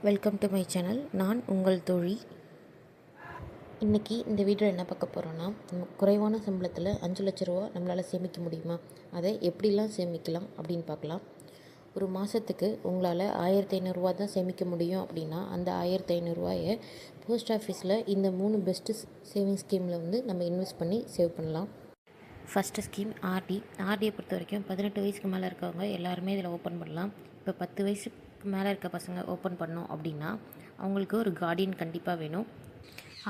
Welcome to my channel. நான் உங்கள் தோழி. இன்றைக்கி இந்த வீடியோவில் என்ன பார்க்க போகிறோன்னா, நம்ம குறைவான சம்பளத்தில் 5 லட்ச ரூபா நம்மளால் சேமிக்க முடியுமா, அதை எப்படிலாம் சேமிக்கலாம் அப்படின்னு பார்க்கலாம். ஒரு மாதத்துக்கு உங்களால் 1500 தான் சேமிக்க முடியும் அப்படின்னா, அந்த 1500 போஸ்ட் ஆஃபீஸில் இந்த 3 பெஸ்ட்டு சேவிங் ஸ்கீமில் நம்ம இன்வெஸ்ட் பண்ணி சேவ் பண்ணலாம். First scheme RT. ஆர்டியை பொறுத்த வரைக்கும் 18 வயசுக்கு மேலே இருக்கவங்க எல்லாருமே இதில் ஓப்பன் பண்ணலாம். இப்போ 10 வயசுக்கு மேலே இருக்க பசங்க ஓப்பன் பண்ணோம் அப்படின்னா அவங்களுக்கு ஒரு கார்டியன் கண்டிப்பாக வேணும்.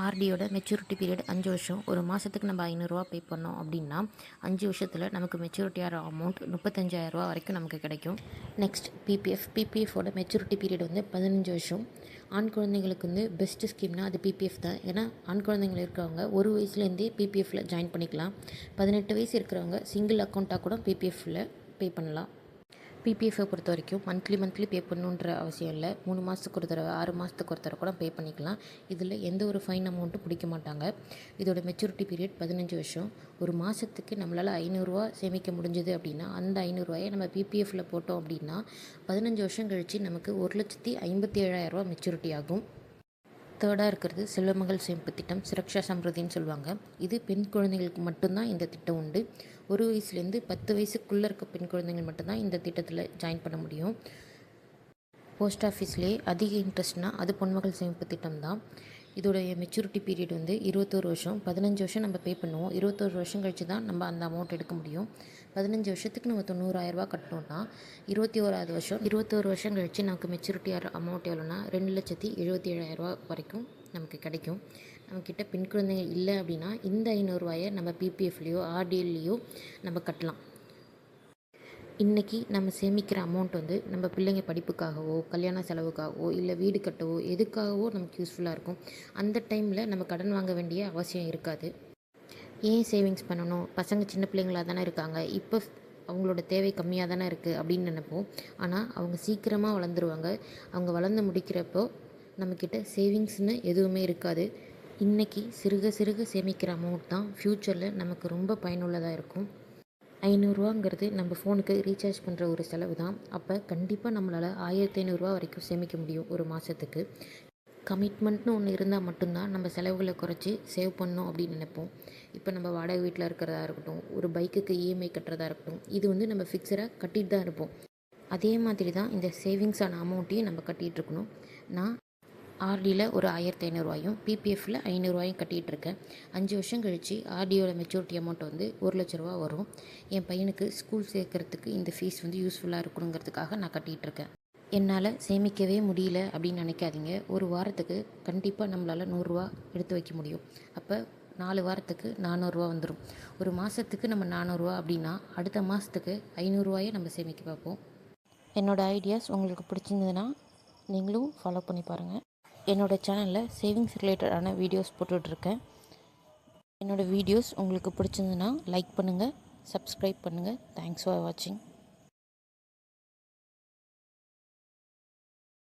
ஆர்டியோட மெச்சூரிட்டி பீரியட் 5 வருஷம். ஒரு மாதத்துக்கு நம்ம 500 பே பண்ணோம் அப்படின்னா 5 வருஷத்தில் நமக்கு மெச்சூரிட்டி ஆகிற அமௌண்ட் 35,000 வரைக்கும் நமக்கு கிடைக்கும். நெக்ஸ்ட் பிபிஎஃபோட மெச்சூரிட்டி பீரியட் 15 வருஷம். ஆண் குழந்தைங்களுக்கு பெஸ்ட்டு ஸ்கீம்னால் அது பிபிஎஃப் தான். ஏன்னா ஆண் குழந்தைங்கள் இருக்கிறவங்க ஒரு வயசுலேருந்தே பிபிஎஃப்பில் ஜாயின் பண்ணிக்கலாம். 18 வயசு இருக்கிறவங்க சிங்கிள் அக்கௌண்ட்டாக கூட பிபிஎஃப்பில் பே பண்ணலாம். பிபிஎஃப்பை பொறுத்த வரைக்கும் மந்த்லி பே பண்ணணுன்ற அவசியம் இல்லை. 3 மாதத்துக்கு ஒரு தடவை, 6 மாதத்துக்கு ஒரு தடவை கூட பே பண்ணிக்கலாம். இதில் எந்த ஒரு ஃபைன் அமௌண்ட்டும் பிடிக்க மாட்டாங்க. இதோட மெச்சூரிட்டி பீரியட் 15 வருஷம். ஒரு மாதத்துக்கு நம்மளால் 500 சேமிக்க முடிஞ்சது அப்படின்னா அந்த 500 நம்ம பிபிஎஃப்பில் போட்டோம் அப்படின்னா 15 வருஷம் கழித்து நமக்கு 1,57,000 மெச்சூரிட்டி ஆகும். தேர்டாக இருக்கிறது செல்வமகள் சேமிப்பு திட்டம், சுரக்ஷா சம்ருதின்னு சொல்லுவாங்க. இது பெண் குழந்தைகளுக்கு மட்டும்தான் இந்த திட்டம் உண்டு. ஒரு வயசுலேருந்து 10 வயசுக்குள்ளே இருக்க பெண் குழந்தைகள் மட்டும்தான் இந்த திட்டத்தில் ஜாயின் பண்ண முடியும். போஸ்ட் ஆஃபீஸ்லேயே அதிக இன்ட்ரெஸ்ட்னால் அது பொன்மகள் சேமிப்பு திட்டம் தான். இதோடைய மெச்சூரிட்டி பீரியட் 21 வருஷம். 15 வருஷம் நம்ம பே பண்ணுவோம். 21 வருஷம் கழித்து தான் நம்ம அந்த அமௌண்ட் எடுக்க முடியும். 15 வருஷத்துக்கு நம்ம 90,000 கட்டணும்னா 21 வருஷம் கழித்து நமக்கு மெச்சூரிட்டி ஆகிற அமௌண்ட் எவ்வளோனா 2,77,000 வரைக்கும் நமக்கு கிடைக்கும். நம்மக்கிட்ட பெண் குழந்தைகள் இல்லை அப்படின்னா இந்த 500 நம்ம பிபிஎஃப்லேயோ ஆர்டிஎல்லையோ நம்ம கட்டலாம். இன்றைக்கி நம்ம சேமிக்கிற அமௌண்ட் நம்ம பிள்ளைங்க படிப்புக்காகவோ, கல்யாண செலவுக்காகவோ, இல்லை வீடு கட்டவோ எதுக்காகவோ நமக்கு யூஸ்ஃபுல்லாக இருக்கும். அந்த டைமில் நம்ம கடன் வாங்க வேண்டிய அவசியம் இருக்காது. ஏன் சேவிங்ஸ் பண்ணணும், பசங்க சின்ன பிள்ளைங்களாக தானே இருக்காங்க, இப்போ அவங்களோட தேவை கம்மியாக தானே இருக்குது அப்படின்னு நினைப்போம். ஆனால் அவங்க சீக்கிரமாக வளர்ந்துருவாங்க. அவங்க வளர்ந்து முடிக்கிறப்போ நம்மக்கிட்ட சேவிங்ஸ்னு எதுவுமே இருக்காது. இன்றைக்கி சிறுக சேமிக்கிற அமௌண்ட் தான் ஃப்யூச்சரில் நமக்கு ரொம்ப பயனுள்ளதாக இருக்கும். 500 நம்ம ஃபோனுக்கு ரீசார்ஜ் பண்ணுற ஒரு செலவு தான். அப்போ கண்டிப்பாக நம்மளால் 1,500 வரைக்கும் சேமிக்க முடியும் ஒரு மாதத்துக்கு. கமிட்மெண்ட்னு ஒன்று இருந்தால் மட்டும்தான் நம்ம செலவுகளை குறைச்சி சேவ் பண்ணணும் அப்படின்னு நினைப்போம். இப்போ நம்ம வாடகை வீட்டில் இருக்கிறதா இருக்கட்டும், ஒரு பைக்குக்கு இஎம்ஐ கட்டுறதா இருக்கட்டும், இது நம்ம ஃபிக்ஸடாக கட்டிட்டு தான் இருப்போம். அதே மாதிரி தான் இந்த சேவிங்ஸான அமௌண்ட்டையும் நம்ம கட்டிகிட்ருக்கணும். நான் ஆர்டியில் ஒரு 1,500 பிபிஎஃப்பில் 500 கட்டிகிட்ருக்கேன். 5 வருஷம் கழித்து ஆர்டியோட மெச்சூரிட்டி அமௌண்ட் 1,00,000 வரும். என் பையனுக்கு ஸ்கூல் சேர்க்கறதுக்கு இந்த ஃபீஸ் யூஸ்ஃபுல்லாக இருக்கணுங்கிறதுக்காக நான் கட்டிகிட்ருக்கேன். என்னால் சேமிக்கவே முடியல அப்படின்னு நினைக்காதீங்க. ஒரு வாரத்துக்கு கண்டிப்பாக நம்மளால் 100 எடுத்து வைக்க முடியும். அப்போ 4 வாரத்துக்கு 400 வந்துடும். ஒரு மாதத்துக்கு நம்ம 400 அப்படின்னா அடுத்த மாதத்துக்கு 500 நம்ம சேமிக்க பார்ப்போம். என்னோடய ஐடியாஸ் உங்களுக்கு பிடிச்சிருந்ததுன்னா நீங்களும் ஃபாலோ பண்ணி பாருங்கள். என்னோடய சேனலில் சேவிங்ஸ் ரிலேட்டடான வீடியோஸ் போட்டுட்ருக்கேன். என்னோடய வீடியோஸ் உங்களுக்கு பிடிச்சிருந்துன்னா லைக் பண்ணுங்கள், சப்ஸ்கிரைப் பண்ணுங்கள். தேங்க்ஸ் ஃபார் வாட்சிங்.